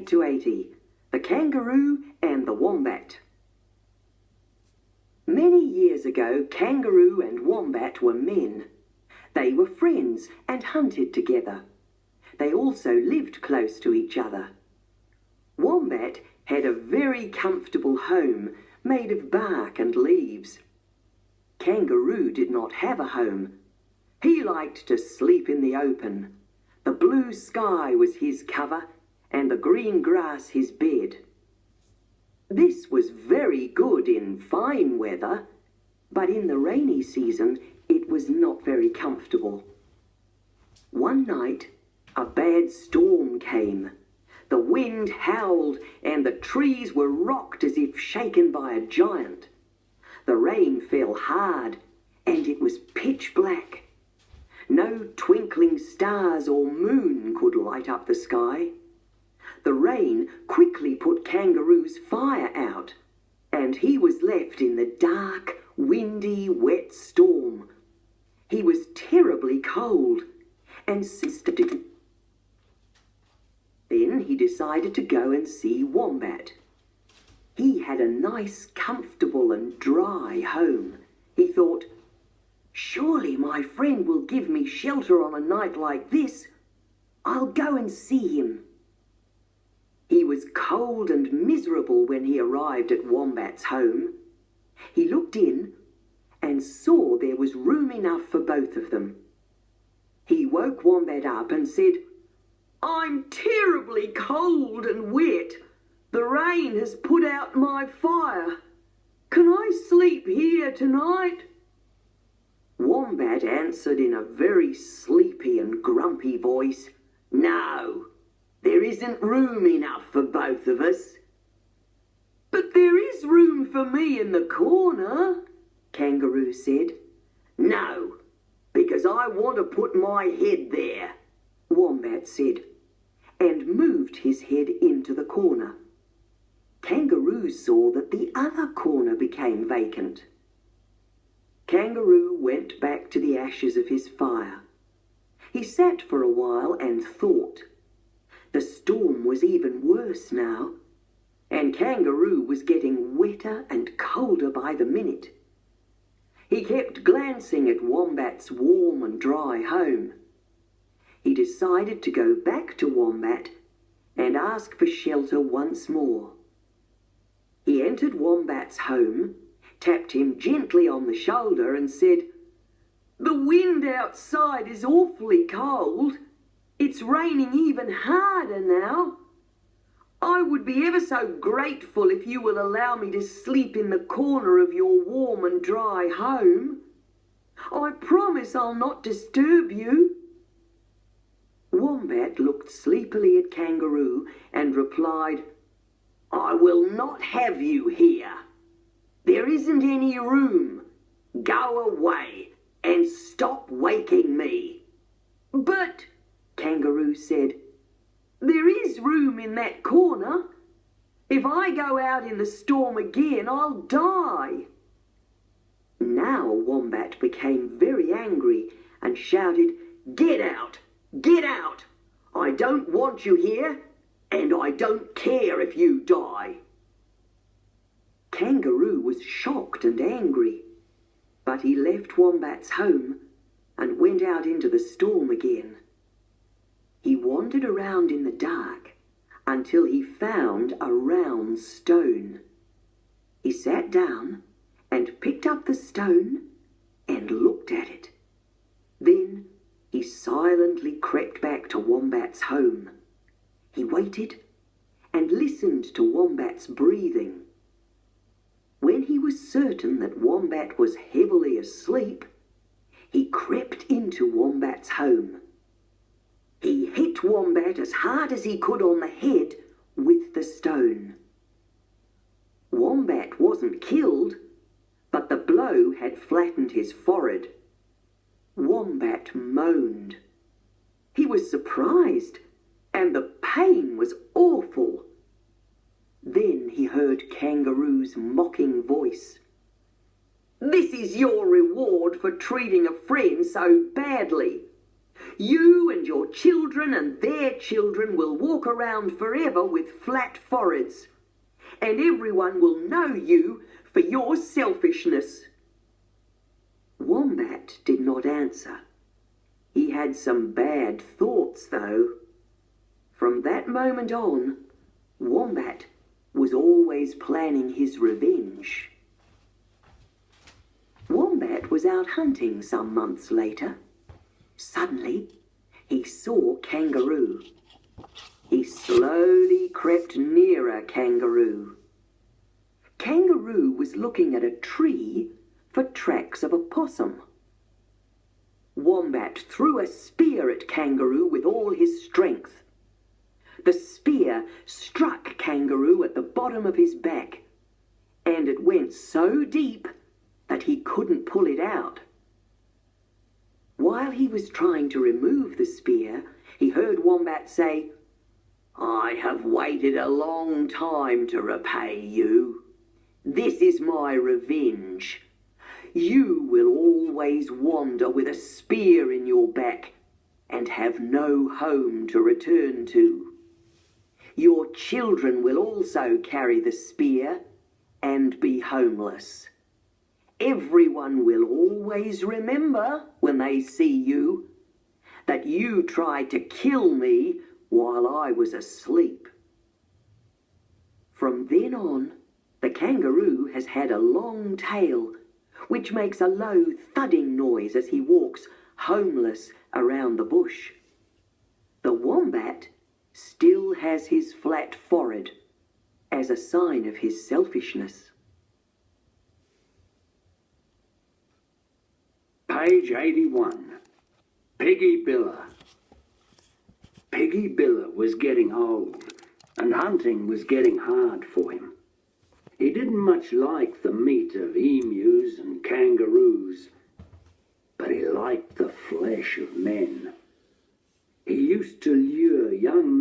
78 to 80, the kangaroo and the wombat. Many years ago, kangaroo and wombat were men. They were friends and hunted together. They also lived close to each other. Wombat had a very comfortable home made of bark and leaves. Kangaroo did not have a home. He liked to sleep in the open. The blue sky was his cover and the green grass his bed. This was very good in fine weather, but in the rainy season it was not very comfortable. One night a bad storm came. The wind howled and the trees were rocked as if shaken by a giant. The rain fell hard and it was pitch black. No twinkling stars or moon could light up the sky. The rain quickly put Kangaroo's fire out, and he was left in the dark, windy, wet storm. He was terribly cold and sensitive. Then he decided to go and see Wombat. He had a nice, comfortable and dry home. He thought, surely my friend will give me shelter on a night like this. I'll go and see him. He was cold and miserable when he arrived at Wombat's home. He looked in and saw there was room enough for both of them. He woke Wombat up and said, I'm terribly cold and wet. The rain has put out my fire. Can I sleep here tonight? Wombat answered in a very sleepy and grumpy voice, No, there isn't room enough for both of us. But there is room for me in the corner, Kangaroo said. No, because I want to put my head there, Wombat said, and moved his head into the corner. Kangaroo saw that the other corner became vacant. Kangaroo went back to the ashes of his fire. He sat for a while and thought. The storm was even worse now, and Kangaroo was getting wetter and colder by the minute. He kept glancing at Wombat's warm and dry home. He decided to go back to Wombat and ask for shelter once more. He entered Wombat's home, tapped him gently on the shoulder and said, The wind outside is awfully cold. It's raining even harder now. I would be ever so grateful if you will allow me to sleep in the corner of your warm and dry home. I promise I'll not disturb you. Wombat looked sleepily at Kangaroo and replied, I will not have you here. There isn't any room. Go away and stop waking me. But, Kangaroo said, there is room in that corner. If I go out in the storm again, I'll die. Now Wombat became very angry and shouted, Get out! Get out! I don't want you here, and I don't care if you die. Kangaroo was shocked and angry, but he left Wombat's home and went out into the storm again. He wandered around in the dark until he found a round stone. He sat down and picked up the stone and looked at it. Then he silently crept back to Wombat's home. He waited and listened to Wombat's breathing. When he was certain that Wombat was heavily asleep, he crept into Wombat's home. He hit Wombat as hard as he could on the head with the stone. Wombat wasn't killed, but the blow had flattened his forehead. Wombat moaned. He was surprised, and the pain was awful. Then he heard Kangaroo's mocking voice. This is your reward for treating a friend so badly. You and your children and their children will walk around forever with flat foreheads, and everyone will know you for your selfishness." Wombat did not answer. He had some bad thoughts, though. From that moment on, Wombat was always planning his revenge. Wombat was out hunting some months later. Suddenly, he saw Kangaroo. He slowly crept nearer Kangaroo. Kangaroo was looking at a tree for tracks of a possum. Wombat threw a spear at Kangaroo with all his strength. The spear struck Kangaroo at the bottom of his back, and it went so deep that he couldn't pull it out. While he was trying to remove the spear, he heard Wombat say, "I have waited a long time to repay you. This is my revenge. You will always wander with a spear in your back and have no home to return to. Your children will also carry the spear and be homeless. Everyone will always remember, when they see you, that you tried to kill me while I was asleep." From then on, the kangaroo has had a long tail, which makes a low thudding noise as he walks homeless around the bush. The wombat still has his flat forehead as a sign of his selfishness. Page 81. Piggy Biller. Piggy Biller was getting old, and hunting was getting hard for him. He didn't much like the meat of emus and kangaroos, but he liked the flesh of men. He used to lure young men